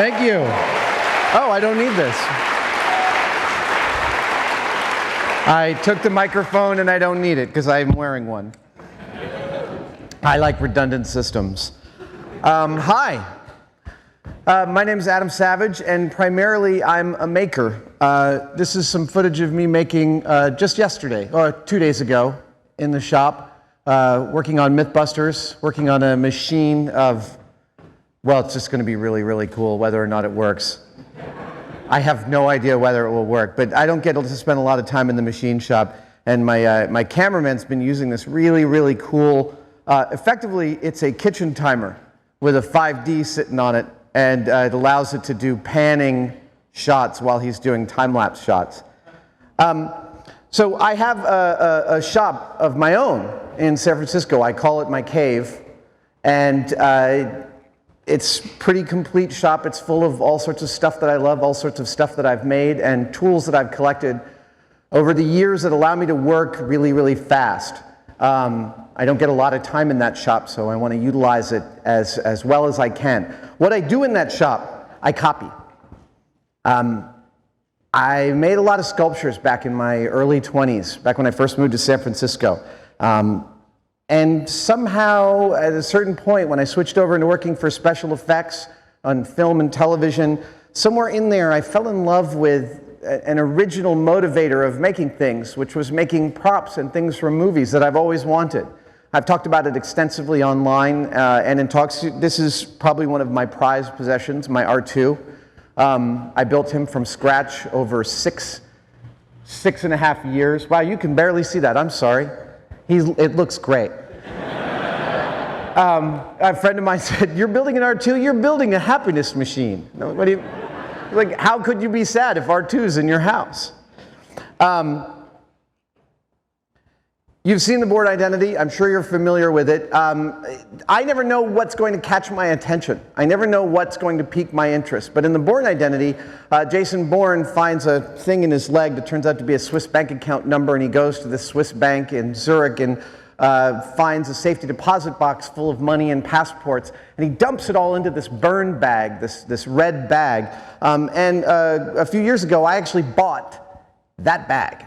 Thank you. Oh, I don't need this. I took the microphone and I don't need it because I'm wearing one. I like redundant systems. Hi. My name is Adam Savage, and primarily I'm a maker. This is some footage of me making just yesterday, or 2 days ago, in the shop, working on Mythbusters, working on a machine of, well, it's just going to be really, really cool whether or not it works. I have no idea whether it will work, but I don't get to spend a lot of time in the machine shop, and my cameraman's been using this really, really cool, effectively, it's a kitchen timer with a 5D sitting on it, and it allows it to do panning shots while he's doing time-lapse shots. So I have a shop of my own in San Francisco. I call it my cave, and it's a pretty complete shop. It's full of all sorts of stuff that I love, all sorts of stuff that I've made, and tools that I've collected over the years that allow me to work really, really fast. I don't get a lot of time in that shop, so I want to utilize it as well as I can. What I do in that shop, I copy. I made a lot of sculptures back in my early 20s, back when I first moved to San Francisco. And somehow, at a certain point, when I switched over into working for special effects on film and television, somewhere in there I fell in love with an original motivator of making things, which was making props and things from movies that I've always wanted. I've talked about it extensively online and in talks. This is probably one of my prized possessions, my R2. I built him from scratch over six and a half years. Wow, you can barely see that. I'm sorry. It looks great. A friend of mine said, "You're building an R2? You're building a happiness machine." What do you, like, how could you be sad if R2 is in your house? You've seen the board Identity. I'm sure you're familiar with it. I never know what's going to catch my attention. I never know what's going to pique my interest. But in the board Identity, Jason Bourne finds a thing in his leg that turns out to be a Swiss bank account number, and he goes to this Swiss bank in Zurich and finds a safety deposit box full of money and passports, and he dumps it all into this burn bag, this red bag. A few years ago, I actually bought that bag.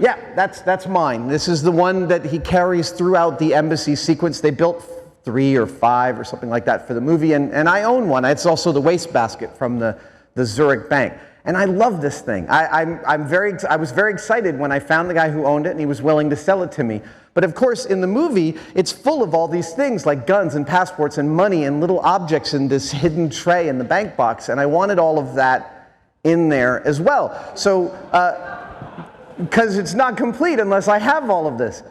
Yeah, that's mine. This is the one that he carries throughout the embassy sequence. They built 3 or 5 or something like that for the movie, and I own one. It's also the wastebasket from the Zurich bank. And I love this thing. I was very excited when I found the guy who owned it and he was willing to sell it to me. But of course, in the movie, it's full of all these things like guns and passports and money and little objects in this hidden tray in the bank box, and I wanted all of that in there as well. So, because it's not complete unless I have all of this.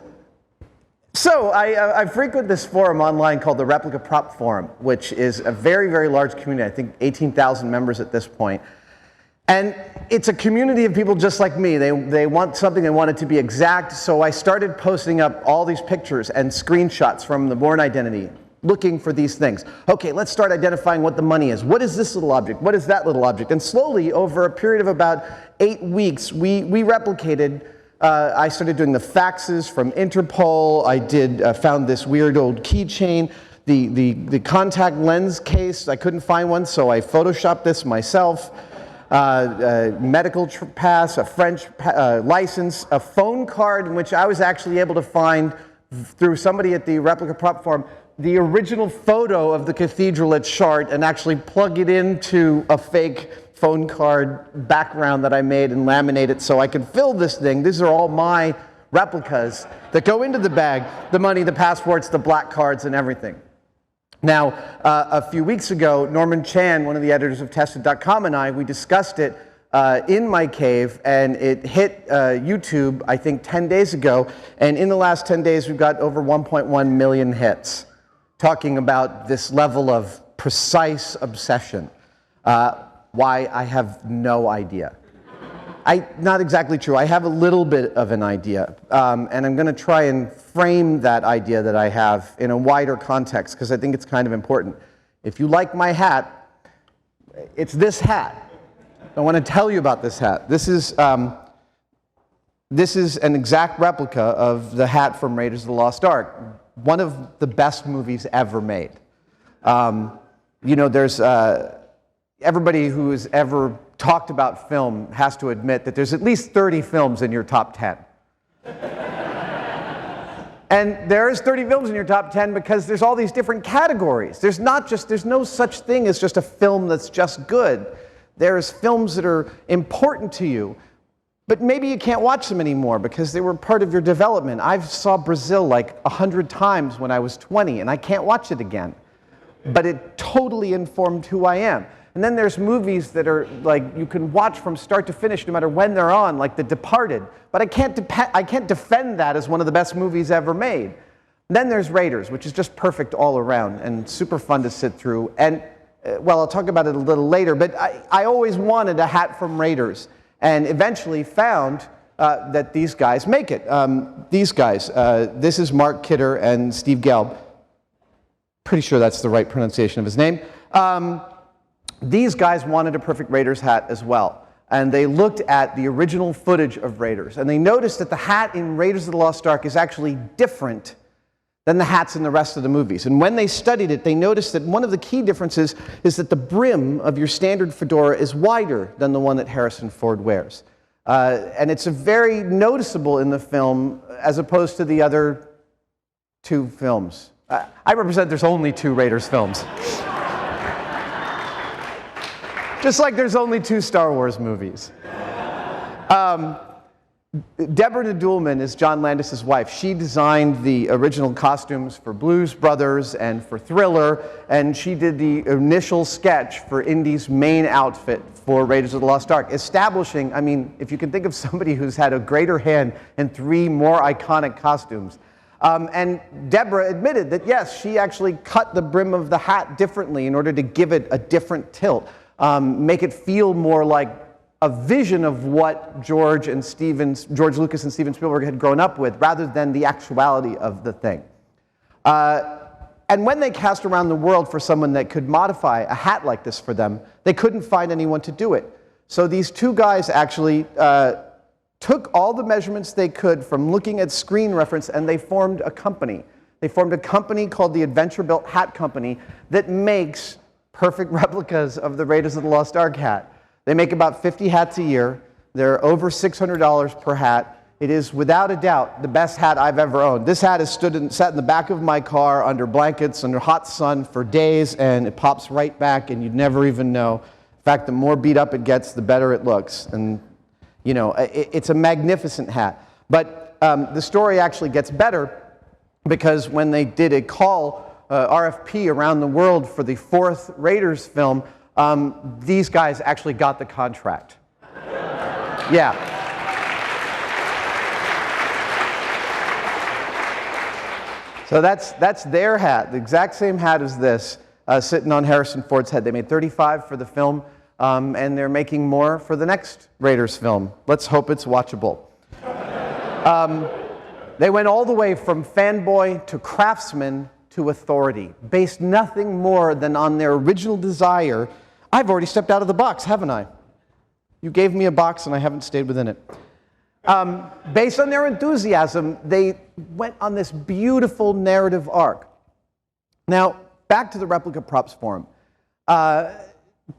So I frequent this forum online called the Replica Prop forum, which is a very, very large community. I think 18,000 members at this point. And it's a community of people just like me. They want something, they want it to be exact. So I started posting up all these pictures and screenshots from the Bourne Identity, looking for these things. Okay, let's start identifying what the money is. What is this little object? What is that little object? And slowly, over a period of about 8 weeks, we replicated. I started doing the faxes from Interpol. I found this weird old keychain. The contact lens case, I couldn't find one, so I photoshopped this myself. Medical pass, a French license, a phone card in which I was actually able to find, through somebody at the Replica Prop forum, the original photo of the cathedral at Chartres and actually plug it into a fake phone card background that I made and laminate it so I could fill this thing. These are all my replicas that go into the bag, the money, the passports, the black cards, and everything. Now, a few weeks ago, Norman Chan, one of the editors of Tested.com, and I, we discussed it in my cave, and it hit YouTube, I think, 10 days ago, and in the last 10 days, we've got over 1.1 million hits, talking about this level of precise obsession. Why, I have no idea. Not exactly true. I have a little bit of an idea, and I'm going to try and frame that idea that I have in a wider context, because I think it's kind of important. If you like my hat, it's this hat. I want to tell you about this hat. This is an exact replica of the hat from Raiders of the Lost Ark, one of the best movies ever made. You know, there's everybody who has ever talked about film has to admit that there's at least 30 films in your top 10. And there's 30 films in your top 10 because there's all these different categories. There's no such thing as just a film that's just good. There's films that are important to you, but maybe you can't watch them anymore because they were part of your development. I saw Brazil like 100 times when I was 20, and I can't watch it again. But it totally informed who I am. And then there's movies that are like you can watch from start to finish no matter when they're on, like The Departed. But I can't defend that as one of the best movies ever made. And then there's Raiders, which is just perfect all around and super fun to sit through. And, well, I'll talk about it a little later, but I always wanted a hat from Raiders and eventually found that these guys make it. These guys, this is Mark Kidder and Steve Gelb. Pretty sure that's the right pronunciation of his name. These guys wanted a perfect Raiders hat as well. And they looked at the original footage of Raiders. And they noticed that the hat in Raiders of the Lost Ark is actually different than the hats in the rest of the movies. And when they studied it, they noticed that one of the key differences is that the brim of your standard fedora is wider than the one that Harrison Ford wears. And it's very noticeable in the film as opposed to the other two films. I represent there's only 2 Raiders films. Just like there's only 2 Star Wars movies. Deborah Nadoolman is John Landis's wife. She designed the original costumes for Blues Brothers and for Thriller, and she did the initial sketch for Indy's main outfit for Raiders of the Lost Ark, establishing, I mean, if you can think of somebody who's had a greater hand in 3 more iconic costumes. And Deborah admitted that, yes, she actually cut the brim of the hat differently in order to give it a different tilt. Make it feel more like a vision of what George Lucas and Steven Spielberg had grown up with, rather than the actuality of the thing. And when they cast around the world for someone that could modify a hat like this for them, they couldn't find anyone to do it. So these 2 guys actually took all the measurements they could from looking at screen reference, and they formed a company. They formed a company called the Adventure Built Hat Company that makes perfect replicas of the Raiders of the Lost Ark hat. They make about 50 hats a year. They're over $600 per hat. It is, without a doubt, the best hat I've ever owned. This hat has sat in the back of my car under blankets, under hot sun for days, and it pops right back, and you'd never even know. In fact, the more beat up it gets, the better it looks. And, you know, it's a magnificent hat. But the story actually gets better because when they did a call RFP around the world for the 4th Raiders film, these guys actually got the contract. Yeah. So that's their hat, the exact same hat as this, sitting on Harrison Ford's head. They made 35 for the film, and they're making more for the next Raiders film. Let's hope it's watchable. They went all the way from fanboy to craftsman to authority, based nothing more than on their original desire. I've already stepped out of the box, haven't I? You gave me a box and I haven't stayed within it. Based on their enthusiasm, they went on this beautiful narrative arc. Now, back to the Replica Props forum.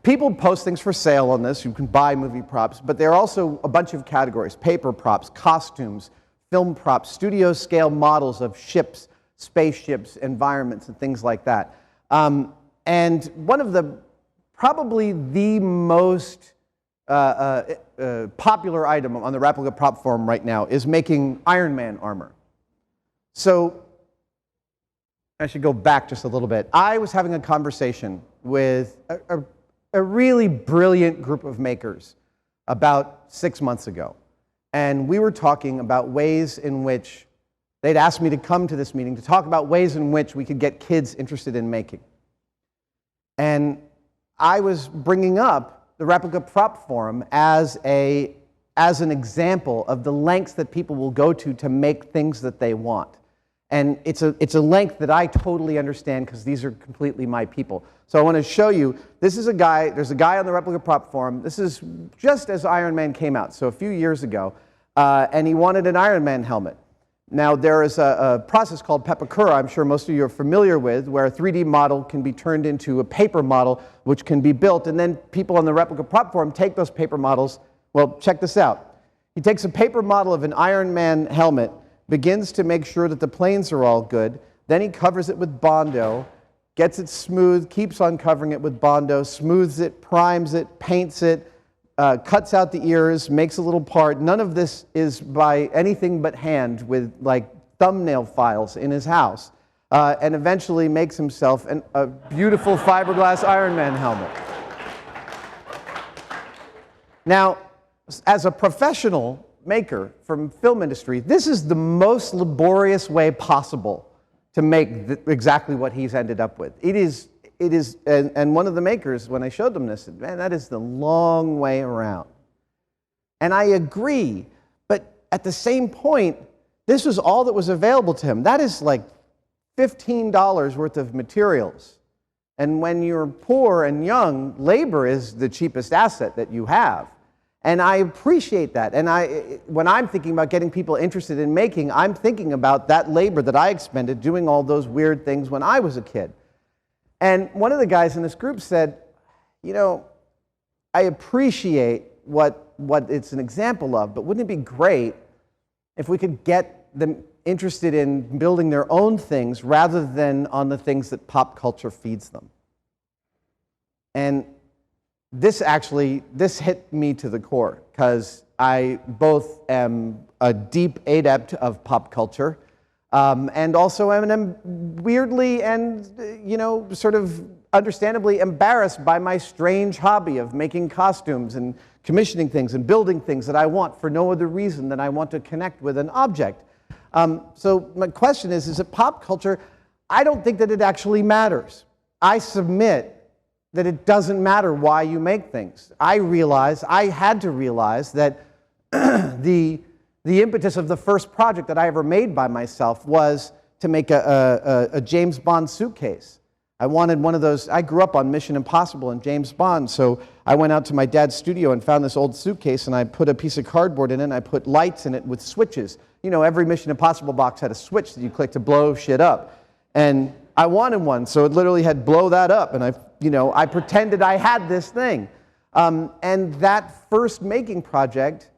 People post things for sale on this. You can buy movie props, but there are also a bunch of categories: paper props, costumes, film props, studio scale models of ships, spaceships, environments, and things like that. And one of the, probably the most popular item on the Replica Prop forum right now is making Iron Man armor. So I should go back just a little bit. I was having a conversation with a really brilliant group of makers about 6 months ago. And we were talking about ways in which they'd asked me to come to this meeting to talk about ways in which we could get kids interested in making. And I was bringing up the Replica Prop Forum as an example of the lengths that people will go to make things that they want. And it's a length that I totally understand because these are completely my people. So I want to show you, this is a guy, there's a guy on the Replica Prop Forum. This is just as Iron Man came out, so a few years ago, and he wanted an Iron Man helmet. Now, there is a process called Pepakura, I'm sure most of you are familiar with, where a 3D model can be turned into a paper model, which can be built, and then people on the Replica Prop forum take those paper models. Well, check this out. He takes a paper model of an Iron Man helmet, begins to make sure that the planes are all good, then he covers it with Bondo, gets it smooth, keeps on covering it with Bondo, smooths it, primes it, paints it, cuts out the ears, makes a little part. None of this is by anything but hand with like thumbnail files in his house. And eventually makes himself a beautiful fiberglass Iron Man helmet. Now, as a professional maker from film industry, this is the most laborious way possible to make exactly what he's ended up with. It is, and one of the makers, when I showed them this, said, man, that is the long way around. And I agree, but at the same point, this was all that was available to him. That is like $15 worth of materials. And when you're poor and young, labor is the cheapest asset that you have. And I appreciate that. And when I'm thinking about getting people interested in making, I'm thinking about that labor that I expended doing all those weird things when I was a kid. And one of the guys in this group said, you know, I appreciate what it's an example of, but wouldn't it be great if we could get them interested in building their own things rather than on the things that pop culture feeds them? And this hit me to the core, because I both am a deep adept of pop culture, and also am weirdly and, you know, sort of understandably embarrassed by my strange hobby of making costumes and commissioning things and building things that I want for no other reason than I want to connect with an object. So my question is that pop culture, I don't think that it actually matters. I submit that it doesn't matter why you make things. I had to realize that the impetus of the first project that I ever made by myself was to make a James Bond suitcase. I wanted one of those. I grew up on Mission Impossible and James Bond, so I went out to my dad's studio and found this old suitcase, and I put a piece of cardboard in it, and I put lights in it with switches. You know, every Mission Impossible box had a switch that you click to blow shit up. And I wanted one, so it literally had blow that up, and I pretended I had this thing. And that first making project,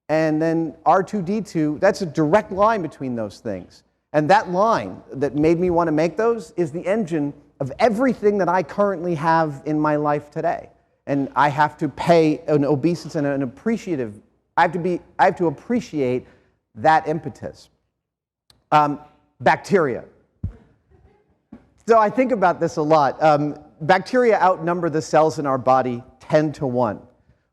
and then R2-D2, that's a direct line between those things. And that line that made me want to make those is the engine of everything that I currently have in my life today. And I have to pay an obeisance and an appreciative, I have to appreciate that impetus. Bacteria. So I think about this a lot. Bacteria outnumber the cells in our body 10 to 1.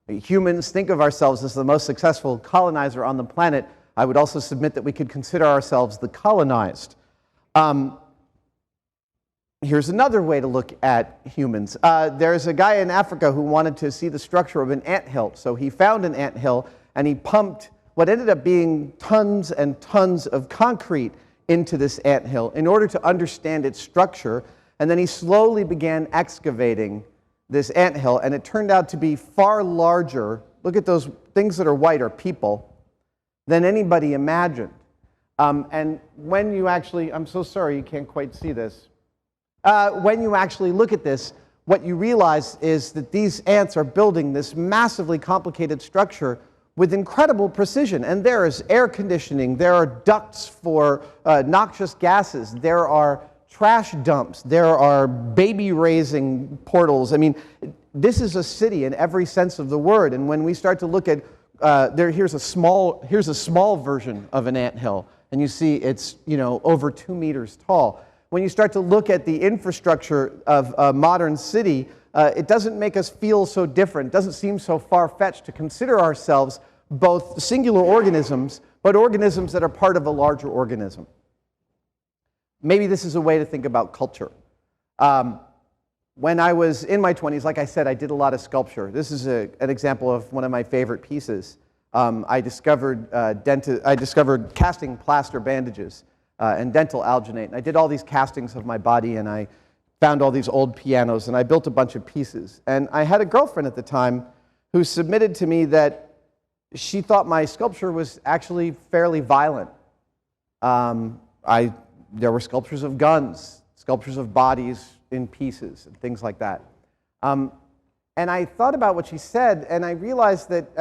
Humans think of ourselves as the most successful colonizer on the planet. I would also submit that we could consider ourselves the colonized. Here's another way to look at humans. There's a guy in Africa who wanted to see the structure of an anthill. So he found an anthill and he pumped what ended up being tons and tons of concrete into this anthill in order to understand its structure. And then he slowly began excavating this anthill, and it turned out to be far larger. Look at those things that are white are people than anybody imagined. And when you actually, I'm so sorry you can't quite see this. When you actually look at this, what you realize is that these ants are building this massively complicated structure with incredible precision. And there is air conditioning, there are ducts for noxious gases, there are trash dumps, there are baby raising portals. I mean, this is a city in every sense of the word. And when we start to look at, here's a small version of an anthill, and you see it's, you know, over 2 meters tall. When you start to look at the infrastructure of a modern city, it doesn't make us feel so different. It doesn't seem so far-fetched to consider ourselves both singular organisms, but organisms that are part of a larger organism. Maybe this is a way to think about culture. When I was in my 20s, like I said, I did a lot of sculpture. This is an example of one of my favorite pieces. I discovered casting plaster bandages and dental alginate. And I did all these castings of my body, and I found all these old pianos, and I built a bunch of pieces. And I had a girlfriend at the time who submitted to me that she thought my sculpture was actually fairly violent. There were sculptures of guns, sculptures of bodies in pieces, and things like that. And I thought about what she said, and I realized that,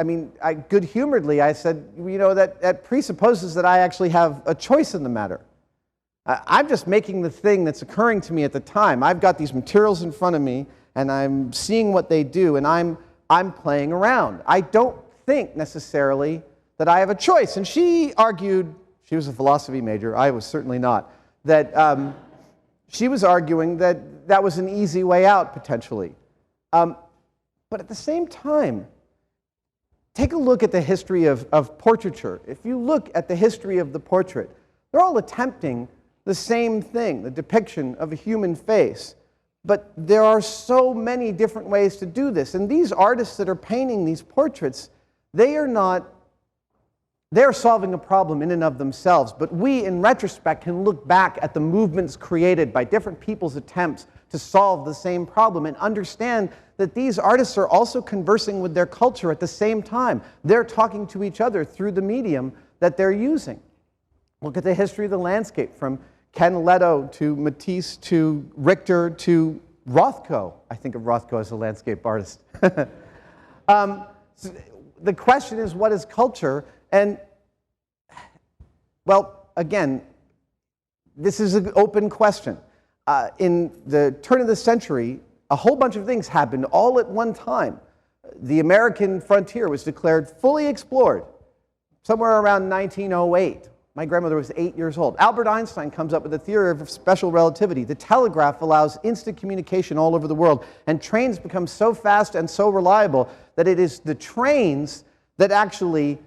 good-humoredly, I said, that presupposes that I actually have a choice in the matter. I'm just making the thing that's occurring to me at the time. I've got these materials in front of me, and I'm seeing what they do, and I'm playing around. I don't think necessarily that I have a choice. And she argued, she was a philosophy major, I was certainly not, that she was arguing that that was an easy way out, potentially. But at the same time, take a look at the history of portraiture. If you look at the history of the portrait, they're all attempting the same thing, the depiction of a human face. But there are so many different ways to do this. And these artists that are painting these portraits, they are solving a problem in and of themselves. But we, in retrospect, can look back at the movements created by different people's attempts to solve the same problem and understand that these artists are also conversing with their culture at the same time. They're talking to each other through the medium that they're using. Look at the history of the landscape, from Canaletto to Matisse to Richter to Rothko. I think of Rothko as a landscape artist. So the question is, what is culture? And, well, again, this is an open question. In the turn of the century, a whole bunch of things happened all at one time. The American frontier was declared fully explored somewhere around 1908. My grandmother was 8 years old. Albert Einstein comes up with the theory of special relativity. The telegraph allows instant communication all over the world, and trains become so fast and so reliable that it is the trains that actually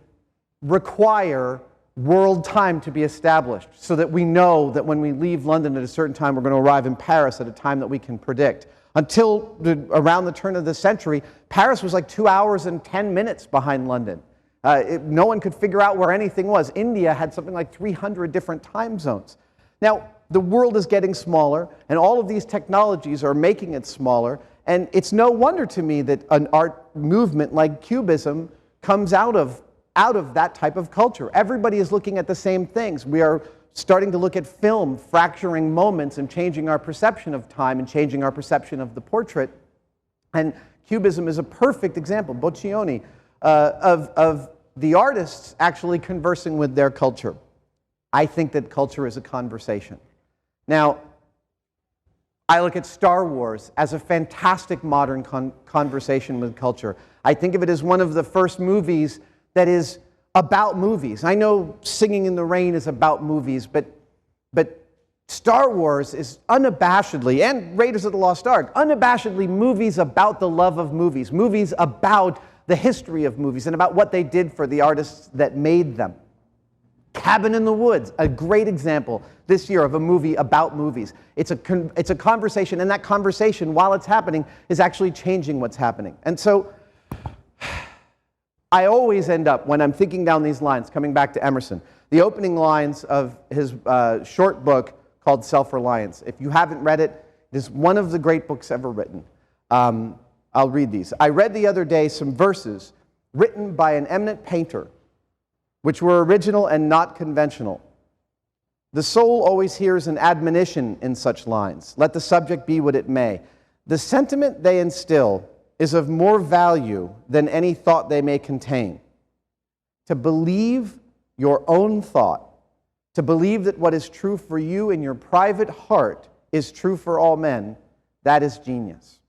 require world time to be established, so that we know that when we leave London at a certain time, we're going to arrive in Paris at a time that we can predict. Until around the turn of the century, Paris was like 2 hours and 10 minutes behind London. No one could figure out where anything was. India had something like 300 different time zones. Now, the world is getting smaller, and all of these technologies are making it smaller, and it's no wonder to me that an art movement like Cubism comes out of that type of culture. Everybody is looking at the same things. We are starting to look at film, fracturing moments and changing our perception of time and changing our perception of the portrait. And Cubism is a perfect example, Boccioni, of the artists actually conversing with their culture. I think that culture is a conversation. Now, I look at Star Wars as a fantastic modern conversation with culture. I think of it as one of the first movies that is about movies. I know Singing in the Rain is about movies, but Star Wars is unabashedly, and Raiders of the Lost Ark, unabashedly movies about the love of movies, movies about the history of movies and about what they did for the artists that made them. Cabin in the Woods, a great example this year of a movie about movies. It's a conversation, and that conversation, while it's happening, is actually changing what's happening. And so I always end up, when I'm thinking down these lines, coming back to Emerson, the opening lines of his short book called Self-Reliance. If you haven't read it, it is one of the great books ever written. I'll read these. I read the other day some verses written by an eminent painter, which were original and not conventional. The soul always hears an admonition in such lines. Let the subject be what it may. The sentiment they instill is of more value than any thought they may contain. To believe your own thought, to believe that what is true for you in your private heart is true for all men, that is genius.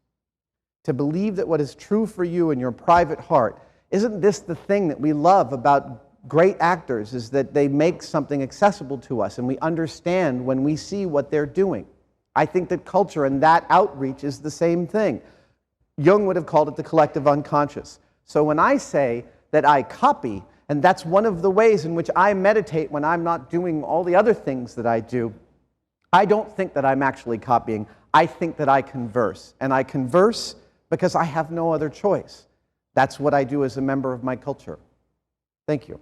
To believe that what is true for you in your private heart, isn't this the thing that we love about great actors, is that they make something accessible to us and we understand when we see what they're doing. I think that culture and that outreach is the same thing. Jung would have called it the collective unconscious. So when I say that I copy, and that's one of the ways in which I meditate when I'm not doing all the other things that I do, I don't think that I'm actually copying. I think that I converse. And I converse because I have no other choice. That's what I do as a member of my culture. Thank you.